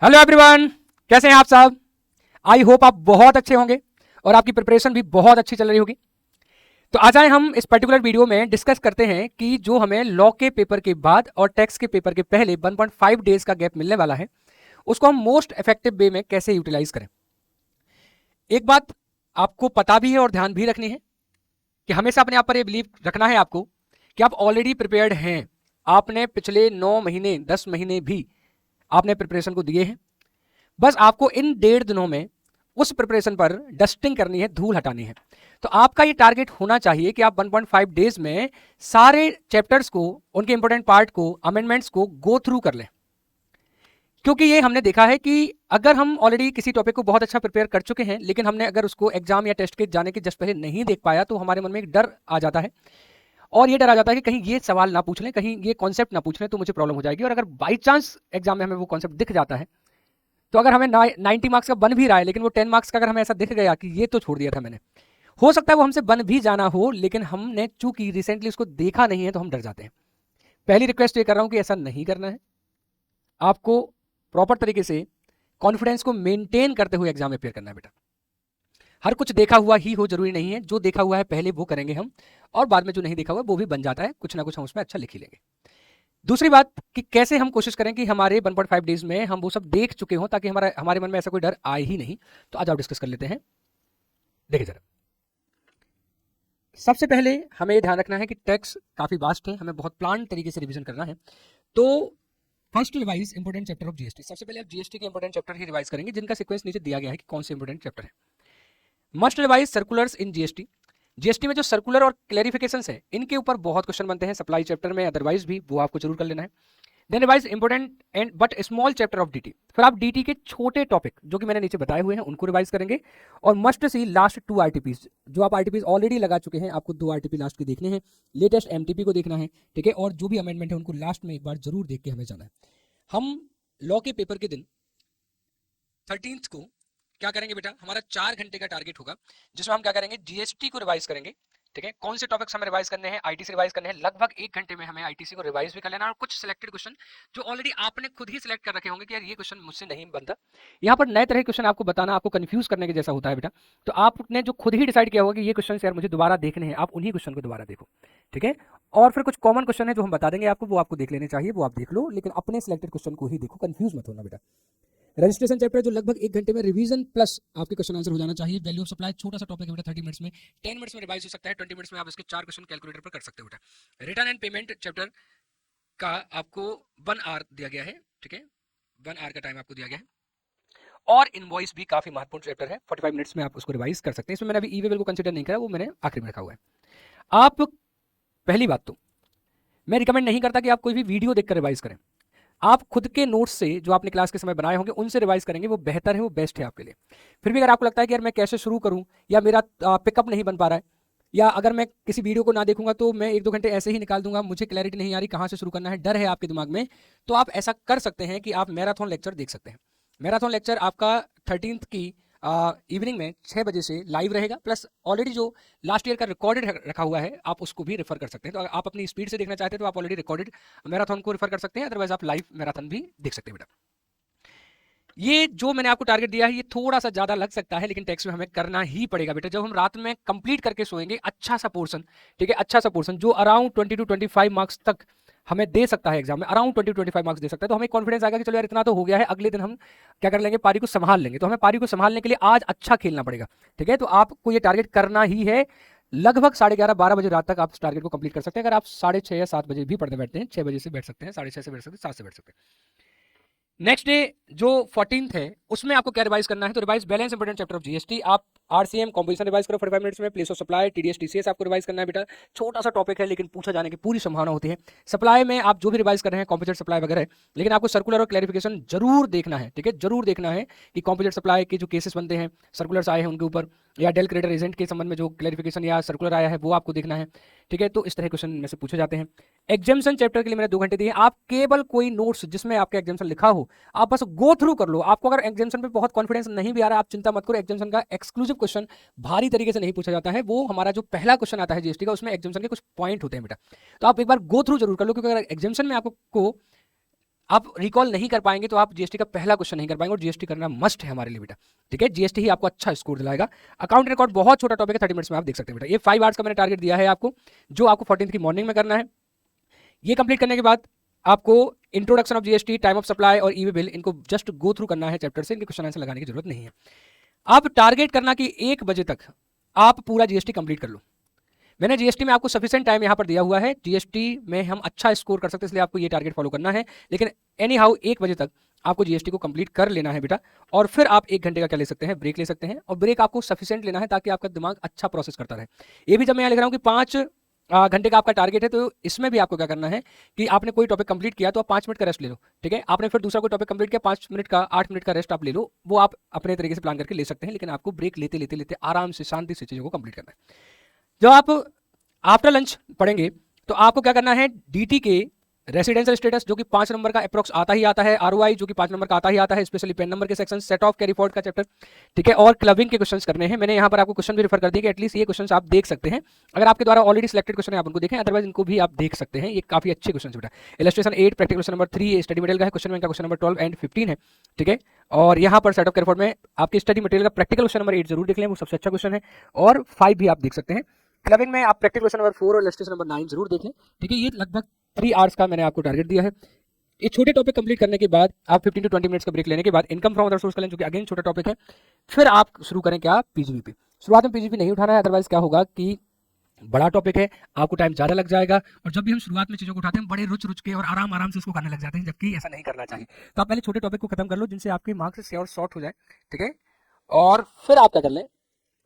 Hello everyone, कैसे हैं आप सब। आई होप आप बहुत अच्छे होंगे और आपकी प्रिपरेशन भी बहुत अच्छी चल रही होगी। तो आज आए हम इस पर्टिकुलर वीडियो में डिस्कस करते हैं कि जो हमें लॉ के पेपर के बाद और टैक्स के पेपर के पहले 1.5 डेज का गैप मिलने वाला है, उसको हम मोस्ट इफेक्टिव वे में कैसे यूटिलाइज करें। एक बात आपको पता भी है और ध्यान भी रखनी है कि हमेशा अपने आप पर यह बिलीव रखना है आपको कि आप ऑलरेडी प्रिपेयर्ड हैं। आपने पिछले 9 महीने 10 महीने भी आपने प्रिपरेशन को दिए हैं। बस आपको इन 1.5 दिनों में उस प्रिपरेशन पर डस्टिंग करनी है, धूल हटानी है। तो आपका ये टारगेट होना चाहिए कि आप 1.5 डेज में सारे चैप्टर्स को, उनके इंपॉर्टेंट पार्ट को, अमेंडमेंट्स को गो थ्रू कर लें। क्योंकि ये हमने देखा है कि अगर हम ऑलरेडी किसी टॉपिक को बहुत अच्छा प्रिपेयर कर चुके हैं, लेकिन हमने अगर उसको एग्जाम या टेस्ट के जाने के जस्ट पहले नहीं देख पाया, तो हमारे मन में एक डर आ जाता है। और ये डर आ जाता है कि कहीं ये सवाल ना पूछ लें, कहीं ये कॉन्सेप्ट ना पूछ लें तो मुझे प्रॉब्लम हो जाएगी। और अगर बाई चांस एग्जाम में हमें वो कॉन्सेप्ट दिख जाता है, तो अगर हमें 90 मार्क्स का बन भी रहा है, लेकिन वो 10 मार्क्स का अगर हमें ऐसा दिख गया कि ये तो छोड़ दिया था मैंने, हो सकता है वो हमसे बन भी जाना हो, लेकिन हमने चूंकि रिसेंटली उसको देखा नहीं है तो हम डर जाते हैं। पहली रिक्वेस्ट ये कर रहा हूं कि ऐसा नहीं करना है। आपको प्रॉपर तरीके से कॉन्फिडेंस को मेंटेन करते हुए एग्जाम में अपेयर करना है बेटा। हर कुछ देखा हुआ ही हो जरूरी नहीं है। जो देखा हुआ है पहले वो करेंगे हम, और बाद में जो नहीं देखा हुआ वो भी बन जाता है। कुछ ना कुछ हम उसमें अच्छा लिख ही लेंगे। दूसरी बात कि कैसे हम कोशिश करें कि हमारे 1.5 डेज में हम वो सब देख चुके हों, ताकि हमारे मन में ऐसा कोई डर आए ही नहीं। तो आज आप डिस्कस कर लेते हैं। देखिए जरा, सबसे पहले हमें ये ध्यान रखना है कि टैक्स काफी वास्ट है, हमें बहुत प्लान तरीके से रिवीजन करना है। तो first revise important chapter of GST. सबसे पहले आप जीएसटी के इंपोर्टेंट चैप्टर ही रिवाइज करेंगे, जिनका सीक्वेंस नीचे दिया गया है कि कौन से इंपोर्टेंट चैप्टर है। Must revise circulars in GST. GST में जो सर्कुलर और क्लैरिफिकेशन है, इनके ऊपर बहुत क्वेश्चन बनते हैं सप्लाई चैप्टर में, अदरवाइज भी वो आपको जरूर कर लेना है। Then revise important and but small chapter of DT. फिर आप डीटी के छोटे टॉपिक जो कि मैंने नीचे बताए हुए हैं उनको रिवाइज करेंगे। और मस्ट सी लास्ट 2 आरटीपीज। जो आप आरटीपीज ऑलरेडी लगा चुके हैं, आपको 2 आरटीपी लास्ट के देखने हैं। लेटेस्ट एमटीपी को देखना है, ठीक है। और जो भी अमेंडमेंट है उनको लास्ट में एक बार जरूर देख के हमें जाना है। हम लॉ के पेपर के दिन 13th को क्या करेंगे बेटा, हमारा 4 घंटे का टारगेट होगा, जिसमें हम क्या करेंगे, जीएसटी को रिवाइज करेंगे। ठीक है, कौन से टॉपिक्स हमें रिवाइज करने हैं, आईटीसी रिवाइज करने हैं। लगभग 1 घंटे में हमें आईटीसी को रिवाइज भी कर लेना है, और कुछ सिलेक्टेड क्वेश्चन जो ऑलरेडी आपने खुद ही सिलेक्ट कर रखे होंगे कि यार ये क्वेश्चन मुझसे नहीं बनता। यहाँ पर नए तरह के क्वेश्चन आपको बताना, आपको कंफ्यूज करने के जैसा होता है बेटा। तो आपने जो खुद ही डिसाइड किया होगा कि ये क्वेश्चन यार मुझे दोबारा देखने हैं, आप उन्हीं क्वेश्चन को दोबारा देखो। ठीक है, और फिर कुछ कॉमन क्वेश्चन है जो हम बता देंगे आपको, वो आपको देख लेने चाहिए, वो आप देख लो, लेकिन अपने सिलेक्टेड क्वेश्चन को ही देखो, कंफ्यूज मत होना बेटा। रजिस्ट्रेशन चैप्टर जो लगभग 1 घंटे में रिवीजन प्लस आपके क्वेश्चन आंसर हो जाना चाहिए। वैल्यू ऑफ सप्लाई छोटा सा टॉपिक है बेटा, 30 मिनट्स में, 10 मिनट्स में रिवाइज हो सकता है, 20 मिनट्स में आप इसके 4 क्वेश्चन कैलकुलेटर पर कर सकते हो बेटा। रिटर्न एंड पेमेंट चैप्टर का आपको 1 आवर दिया गया है। ठीक है, 1 आवर का टाइम आपको दिया गया है। और इनवॉइस भी काफी महत्वपूर्ण चैप्टर है, 45 मिनट्स में आप उसको रिवाइज कर सकते हैं। इसमें मैंने अभी ई वे बिल को कंसिडर नहीं करा, वो मैंने आखिरी में रखा हुआ है। आप पहली बात तो मैं रिकमेंड नहीं करता कि आप कोई भी वीडियो देखकर रिवाइज करें। आप खुद के नोट्स से जो आपने क्लास के समय बनाए होंगे उनसे रिवाइज करेंगे, वो बेहतर है, वो बेस्ट है आपके लिए। फिर भी अगर आपको लगता है कि यार मैं कैसे शुरू करूं, या मेरा पिकअप नहीं बन पा रहा है, या अगर मैं किसी वीडियो को ना देखूंगा तो मैं 1-2 घंटे ऐसे ही निकाल दूंगा, मुझे क्लैरिटी नहीं आ रही कहां से शुरू करना है, डर है आपके दिमाग में, तो आप ऐसा कर सकते हैं कि आप मैराथन लेक्चर देख सकते हैं। मैराथन लेक्चर आपका 13th की इवनिंग में 6 बजे से लाइव रहेगा, प्लस ऑलरेडी जो लास्ट ईयर का रिकॉर्डेड रखा हुआ है आप उसको भी रेफर कर सकते हैं। तो अगर आप अपनी स्पीड से देखना चाहते हैं तो आप ऑलरेडी रिकॉर्डेड मैराथन को रेफर कर सकते हैं, अदरवाइज आप लाइव मैराथन भी देख सकते हैं बेटा। ये जो मैंने आपको टारगेट दिया है ये थोड़ा सा ज्यादा लग सकता है, लेकिन टेक्स्ट में हमें करना ही पड़ेगा बेटा। जब हम रात में कंप्लीट करके सोएंगे अच्छा सा पोर्शन, ठीक है, अच्छा सा पोर्शन जो अराउंड 20 to 25 मार्क्स तक हमें दे सकता है एग्जाम में, अराउंड 20 to 25 मार्क्स दे सकता है, तो हमें कॉन्फिडेंस आएगा कि चलो यार इतना तो हो गया है, अगले दिन हम क्या कर लेंगे, पारी को संभाल लेंगे। तो हमें पारी को संभालने के लिए आज अच्छा खेलना पड़ेगा। ठीक है, तो आपको ये टारगेट करना ही है। लगभग 11:30-12 बजे रात तक आप इस टारगेट को कंप्लीट कर सकते हैं। अगर आप 6:30 या 7 बजे भी पढ़ने बैठते हैं, 6 बजे से बैठ सकते हैं, 6:30 से बैठ सकते हैं, 7 से बैठ सकते हैं। नेक्स्ट डे जो 14th है उसमें आपको क्या रिवाइज करना है, तो revise balance important chapter of GST. आप आरसीएम कॉम्पोजिशन रिवाइज करो 45 मिनट्स में, place of supply, TDS TCS आपको रिवाइज करना है बेटा। छोटा सा टॉपिक है लेकिन पूछा जाने की पूरी संभावना होती है। सप्लाई में आप जो भी रिवाइज कर रहे हैं कॉम्पोजिट सप्लाई वगैरह है, लेकिन आपको सर्कुलर और क्लैरिफिकेशन जरूर देखना है। ठीक है, जरूर देखना है कि कॉम्पोजिट सप्लाई के जो केसेस बनते हैं, सर्कुलर्स आए हैं उनके ऊपर, या डेल क्रेडिटर एजेंट के संबंध में जो क्लैरिफिकेशन या सर्कुलर आया है वो आपको देखना है। ठीक है, तो इस तरह क्वेश्चन में से पूछे जाते हैं। एग्जामिशन चैप्टर के लिए मैंने 2 घंटे दिए। आप केवल कोई नोट्स जिसमें आपका एग्जामिशन लिखा हो आप बस गो थ्रू कर लो। आपको अगर एग्जामिशन पे बहुत कॉन्फिडेंस नहीं भी आ रहा है, आप चिंता मत करो, एग्जामिशन का एक्सक्लूसिव क्वेश्चन भारी तरीके से नहीं पूछा जाता है। वो हमारा जो पहला क्वेश्चन आता है जीएसटी का, उसमें एग्जामिशन के कुछ पॉइंट होते हैं बेटा, तो आप एक बार गो थ्रू जरूर कर लो, क्योंकि अगर एग्जामिशन में आपको आप रिकॉल नहीं कर पाएंगे तो आप जीएसटी का पहला क्वेश्चन नहीं कर पाएंगे, और जीएसटी करना मस्ट है हमारे लिए बेटा, ठीक है। जीएसटी ही आपको अच्छा स्कोर दिलाएगा। अकाउंट रिकॉर्ड बहुत छोटा टॉपिक है, 30 मिनट्स में आप देख सकते हैं बेटा। ये 5 आवर्स का मैंने टारगेट दिया है आपको, जो आपको 14 की मॉर्निंग में करना है। ये कंप्लीट करने के बाद आपको introduction of GST, time of supply और ई बिल, इनको जस्ट गो थ्रू करना है चैप्टर से, इनके क्वेश्चन आंसर लगाने की जरूरत नहीं है। आप टारगेट करना कि 1 बजे तक आप पूरा जीएसटी कंप्लीट कर लो। मैंने जीएसटी में आपको सफिशिएंट टाइम यहां पर दिया हुआ है, जीएसटी में हम अच्छा स्कोर कर सकते हैं, इसलिए आपको ये टारगेट फॉलो करना है। लेकिन एनी हाउ 1 बजे तक आपको जीएसटी को कंप्लीट कर लेना है बेटा, और फिर आप 1 घंटे का क्या ले सकते हैं, ब्रेक ले सकते हैं। और ब्रेक आपको सफिशिएंट लेना है ताकि आपका दिमाग अच्छा प्रोसेस करता रहे। ये भी जब मैं यहाँ लिख रहा हूँ कि 5 घंटे का आपका टारगेट है, तो इसमें भी आपको क्या करना है कि आपने कोई टॉपिक कंप्लीट किया तो आप 5 मिनट का रेस्ट ले लो, ठीक है। आपने फिर दूसरा कोई टॉपिक कंप्लीट किया, 5 मिनट का 8 मिनट का रेस्ट आप ले लो, वो आप अपने तरीके से प्लान करके ले सकते हैं। लेकिन आपको ब्रेक लेते लेते लेते आराम से शांति से चीज़ों को कंप्लीट करना है। जब आप आफ्टर लंच पढ़ेंगे तो आपको क्या करना है, डीटी के रेसिडेंशियल स्टेटस जो कि 5 नंबर का अप्रोक्स आता ही आता है, आरओआई जो कि 5 नंबर का आता ही आता है, स्पेशली पेन नंबर के section, set of carry forward का चैप्टर, ठीक है, और क्लबिंग के क्वेश्चंस करने हैं। मैंने यहाँ पर आपको क्वेश्चन भी रेफर कर दिए कि एटलीस्ट ये क्वेश्चंस आप देख सकते हैं। अगर आपके द्वारा ऑलरेडी सिलेक्टेड क्वेश्चन है आप उनको देखें, अदरवाइज इनको भी आप देख सकते हैं, ये काफी अच्छे क्वेश्चन बेटा। Illustration 8 practical question number 3 study material का है, क्वेश्चन बैंक का क्वेश्चन नंबर 12 एंड 15 है, ठीक है। और यहाँ पर सेट ऑफ कैरी फॉर्वर्ड में आपके स्टडी मटेरियल का प्रैक्टिकल क्वेश्चन नंबर 8 जरूर देख लें, वो सबसे अच्छा क्वेश्चन है, और 5 भी आप देख सकते हैं। क्लबिंग में आप प्रैक्टिकल क्वेश्चन नंबर 4 और इलस्ट्रेशन नंबर 9 जरूर देख लें, ठीक है। ये लगभग 3 आवर्स का मैंने आपको टारगेट दिया है। ये छोटे टॉपिक कंप्लीट करने के बाद आप 15 टू 20 मिनट्स का ब्रेक लेने के बाद इनकम फ्रॉम अदर सोर्स कर लें, जो कि अगेन छोटा टॉपिक है। फिर आप शुरू करें क्या, पीजीबी पे। शुरुआत में पीजीबी नहीं उठाना है, अदरवाइज क्या होगा कि बड़ा टॉपिक है, आपको टाइम ज़्यादा लग जाएगा। और जब भी हम शुरुआत में चीज़ों को उठाते हैं बड़े रुच रुच के और आराम आराम से उसको करने लग जाते हैं, जबकि ऐसा नहीं करना चाहिए। तो आप पहले छोटे टॉपिक को खत्म कर लो, जिनसे आपके मार्क्स से और शॉर्ट हो जाए, ठीक है। और फिर आप क्या कर लें,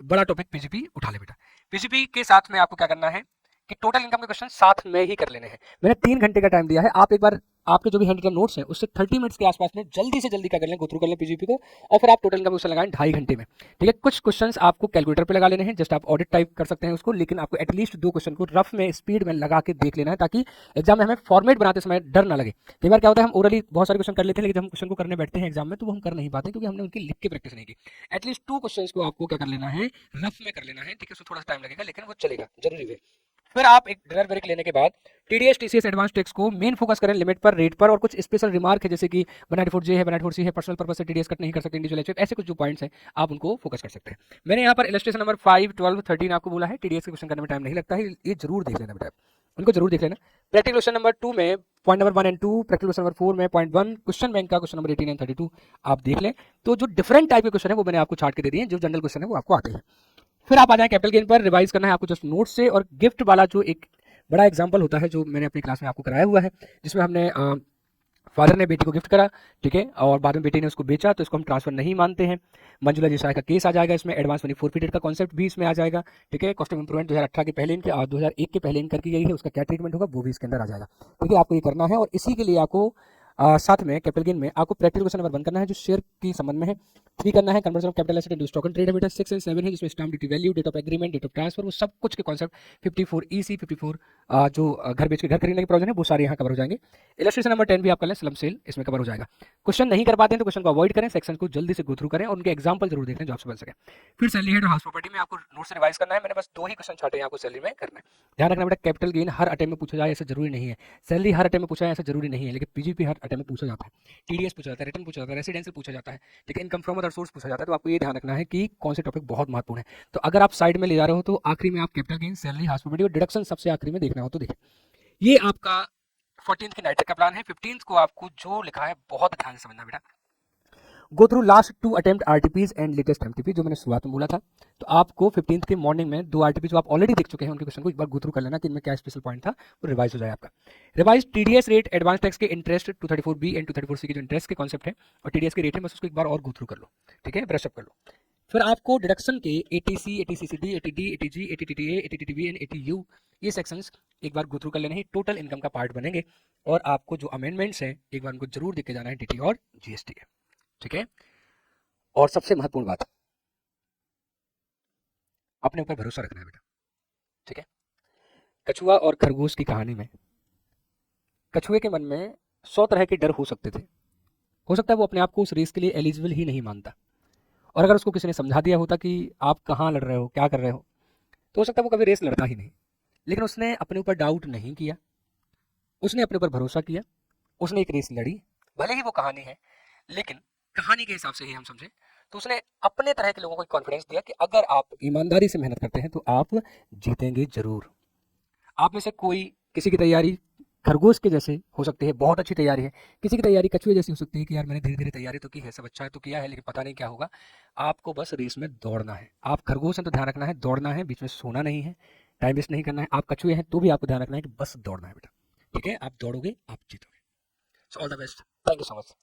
बड़ा टॉपिक पीजीपी उठा ले बेटा। पीजीपी के साथ में आपको क्या करना है कि टोटल इनकम के क्वेश्चन साथ में ही कर लेने हैं। मैंने 3 घंटे का टाइम दिया है, आप एक बार आपके जो भी हैंड रिटन नोट्स हैं उससे 30 मिनट्स के आसपास में जल्दी से जल्दी क्या कर लें, गो थ्रू कर लें पीजीपी को, और फिर आप टोटल इनकम क्वेश्चन लगाएं 2.5 घंटे में, ठीक है। कुछ क्वेश्चंस आपको कैलकुलेटर पे लगा लेने हैं, जस्ट आप ऑडिट टाइप कर सकते हैं उसको, लेकिन आपको एटलीस्ट 2 क्वेश्चन को रफ में स्पीड में लगा के देख लेना है, ताकि एग्जाम में हमें फॉर्मेट बनाते समय डर ना लगे। कई बार क्या होता है, हम ओरली बहुत सारे क्वेश्चन कर लेते हैं, लेकिन जब हम क्वेश्चन को करने बैठते हैं एग्जाम में तो वो हम कर नहीं पाते, क्योंकि हमने उनकी लिख के प्रैक्टिस नहीं की। एटलीस्ट 2 क्वेश्चन को आपको क्या कर लेना है, रफ में कर लेना है, ठीक है। उसमें थोड़ा सा टाइम लगेगा, लेकिन वो चलेगा, जरूरी है। फिर आप एक डिनर ब्रेक लेने के बाद टीडीएस टीसीएस एडवांस टैक्स को मेन फोकस करें, लिमिट पर, रेट पर, और कुछ स्पेशल रिमार्क है जैसे कि 194J है, 194C है, पर्सनल पर्पस से टीडीएस कट नहीं कर सकते, इंडिविजुअल एचएफ, ऐसे कुछ जो पॉइंट्स हैं आप उनको फोकस कर सकते हैं। मैंने यहाँ पर इलस्ट्रेशन नंबर 5, 12, 13 आपको बोला है, टीडीएस के क्वेश्चन करने में टाइम नहीं लगता है, ये जरूर देख लेना बेटा, उनको जरूर देख लेना। प्रैक्टिकल क्वेश्चन नंबर 2 में point number 1 and 2, practical question number 4 में पॉइंट 1, क्वेश्चन बैंक का क्वेश्चन नंबर 18 एंड 32 आप देख लें। तो जो डिफरेंट टाइप के क्वेश्चन है वो मैंने आपको छाट के दे दिए, जो जनरल क्वेश्चन है वो आपको आते हैं। फिर आप आ जाए कैपिटल गेन पर, रिवाइज करना है आपको जस्ट नोट से, और गिफ्ट वाला जो एक बड़ा एग्जाम्पल होता है जो मैंने अपनी क्लास में आपको कराया हुआ है, जिसमें हमने फादर ने बेटी को गिफ्ट करा, ठीक है, और बाद में बेटी ने उसको बेचा, तो इसको हम ट्रांसफर नहीं मानते हैं। मंजुला देसाई का केस आ जाएगा इसमें, एडवांस मनी फोरफिटेड का कॉन्सेप्ट भी इसमें आ जाएगा, ठीक है। कॉस्ट ऑफ इंप्रूवमेंट 2018 के पहले इनके और 2001 के पहले इनकर की गई है, उसका क्या ट्रीटमेंट होगा वो भी इसके अंदर आ जाएगा, ठीक है। आपको ये करना है, और इसी के लिए आपको साथ में कैपिटल गेन में आपको प्रैक्टिकल क्वेश्चन नंबर 1 करना है जो शेयर की संबंध में है, 3 करना है conversion of capital asset into stock and trade है बेटा, 6 एंड 7 है जिसमें stamp duty value, date of agreement, date of transfer, वो सब कुछ के कॉन्सेप्ट, 54 EC, 54 जो घर बेच के घर खरीदने के प्रोविजन है वो सारे यहाँ कवर हो जाएंगे। इलस्ट्रेशन नंबर 10 भी आप कर लें, स्लम सेल इसमें कवर हो जाएगा। क्वेश्चन नहीं कर पाते हैं तो क्वेश्चन को अवॉइड करें, सेक्शन को जल्दी से गो थ्रू करें, और उनके एग्जाम्पल जरूर देखें जो आपसे बन सके। फिर सैलरी हेड और हाउस प्रॉपर्टी में आपको नोट से रिवाइज करना है, मैंने बस 2 ही क्वेश्चन छाटे हैं आपको सैलरी में करना है। ध्यान रखना बेटा, कैपिटल गेन हर अटेम्प्ट में पूछा जाए ऐसा जरूरी नहीं है, सैलरी हर अटेम्प्ट में पूछा जाए ऐसा जरूरी नहीं है, लेकिन पीजीपी हर अटेम्प्ट में पूछा जाता है, टीडीएस पूछा जाता है, रिटर्न पूछा जाता है, रेसिडेंशियल पूछा जाता है, ठीक है, इनकम फ्रॉम अदर सोर्स पूछा जाता है। तो आपको ये ध्यान रखना है कि कौन से टॉपिक बहुत महत्वपूर्ण है। तो अगर आप साइड में ले जा रहे हो तो आखिरी में आप capital gain, salary, house property और डिडक्शन सबसे आखिरी में देखना हो तो देखें। ये आपका 14th की नाइट तक का प्लान है। 15th को आपको जो लिखा है बहुत ध्यान से समझना बेटा। Go through last 2 attempt RTPs and latest MTP, जो मैंने शुरुआत में बोला था। तो आपको 15th के मॉर्निंग में 2 आरटीपी जो आप ऑलरेडी देख चुके हैं उनके क्वेश्चन को एक बार गो थ्रू कर लेना कि इनमें क्या स्पेशल पॉइंट था, वो रिवाइज हो जाए आपका। Revise TDS rate, advance tax के इंटरेस्ट 234B एंड 234C के जो इंटरेस्ट के कॉन्सेप्ट है और टीडीएस के रेट है, बस उसको एक बार और गो थ्रू कर लो, ठीक है, ब्रश अप कर लो। फिर आपको डिडक्शन के eighty C, eighty CCD, eighty D, eighty G, eighty TTA, eighty TTB and eighty U ये सेक्शंस एक बार गो थ्रू कर लेने हैं, टोटल इनकम का पार्ट बनेंगे। और आपको जो अमेंडमेंट्स हैं एक बार उनको जरूर देख के जाना है, डीटी और जीएसटी के, ठीक है। और सबसे महत्वपूर्ण बात, अपने ऊपर भरोसा रखना है बेटा, ठीक है। कछुआ और खरगोश की कहानी में कछुए के मन में 100 तरह के डर हो सकते थे, हो सकता है वो अपने आप को उस रेस के लिए एलिजिबल ही नहीं मानता, और अगर उसको किसी ने समझा दिया होता कि आप कहाँ लड़ रहे हो, क्या कर रहे हो, तो हो सकता है वो कभी रेस लड़ता ही नहीं। लेकिन उसने अपने ऊपर डाउट नहीं किया, उसने अपने ऊपर भरोसा किया, उसने एक रेस लड़ी भले ही वो कहानी है, लेकिन कहानी के हिसाब से ही हम समझें तो उसने अपने तरह के लोगों को कॉन्फिडेंस दिया कि अगर आप ईमानदारी से मेहनत करते हैं तो आप जीतेंगे जरूर। आप में से कोई किसी की तैयारी खरगोश के जैसे हो सकती है, बहुत अच्छी तैयारी है, किसी की तैयारी कछुए जैसी हो सकती है कि यार मैंने धीरे धीरे तैयारी तो की है, सब अच्छा है तो किया है, लेकिन पता नहीं क्या होगा। आपको बस रेस में दौड़ना है। आप खरगोश हैं तो ध्यान रखना है दौड़ना है, बीच में सोना नहीं है, टाइम वेस्ट नहीं करना है। आप कछुए हैं तो भी आपको ध्यान रखना है कि बस दौड़ना है बेटा। ठीक है, आप दौड़ोगे, आप जीतोगे। So all the best, thank you so much.